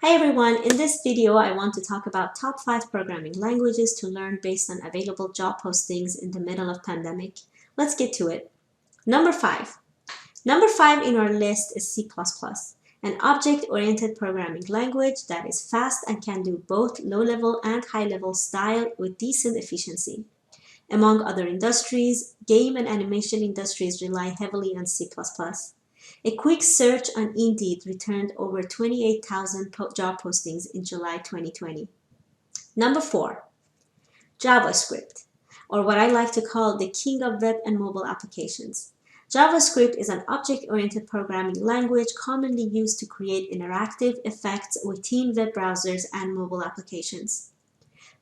Hi everyone, in this video I want to talk about top 5 programming languages to learn based on available job postings in the middle of pandemic. Let's get to it. Number 5. Number 5 in our list is C++, an object-oriented programming language that is fast and can do both low-level and high-level style with decent efficiency. Among other industries, game and animation industries rely heavily on C++. A quick search on Indeed returned over 28,000 job postings in July 2020. Number 4. Javascript, or what I like to call the king of web and mobile applications. JavaScript is an object-oriented programming language commonly used to create interactive effects within web browsers and mobile applications.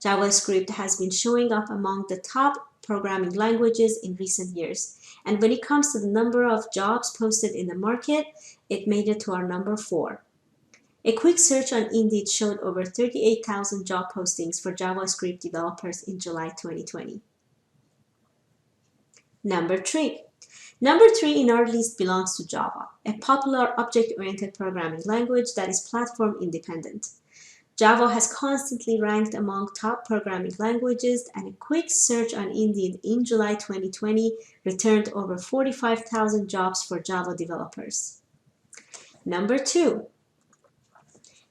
JavaScript has been showing up among the top programming languages in recent years, and when it comes to the number of jobs posted in the market, it made it to our number 4. A quick search on Indeed showed over 38,000 job postings for JavaScript developers in July 2020. Number 3. Number 3 in our list belongs to Java, a popular object-oriented programming language that is platform independent. Java has constantly ranked among top programming languages, and a quick search on Indeed in July 2020 returned over 45,000 jobs for Java developers. Number 2.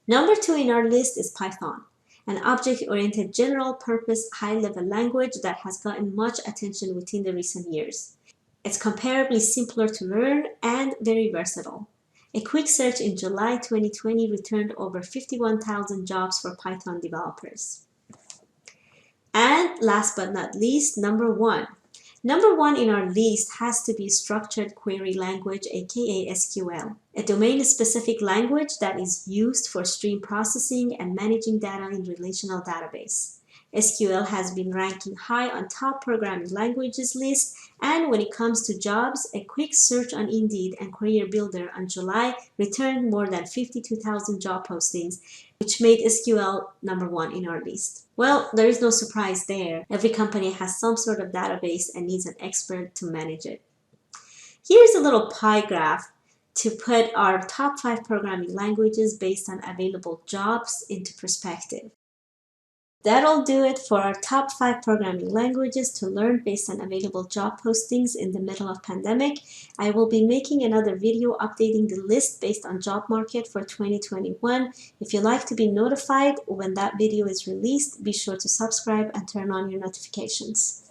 Number 2 in our list is Python, an object-oriented general-purpose high-level language that has gotten much attention within the recent years. It's comparably simpler to learn and very versatile. A quick search in July 2020 returned over 51,000 jobs for Python developers. And last but not least, number 1. Number 1 in our list has to be Structured Query Language, aka SQL, a domain-specific language that is used for stream processing and managing data in relational database. SQL has been ranking high on top programming languages list, and when it comes to jobs, a quick search on Indeed and Career Builder on July returned more than 52,000 job postings, which made SQL number 1 in our list. Well, there is no surprise there. Every company has some sort of database and needs an expert to manage it. Here's a little pie graph to put our top 5 programming languages based on available jobs into perspective. That'll do it for our top 5 programming languages to learn based on available job postings in the middle of pandemic. I will be making another video updating the list based on job market for 2021. If you'd like to be notified when that video is released, be sure to subscribe and turn on your notifications.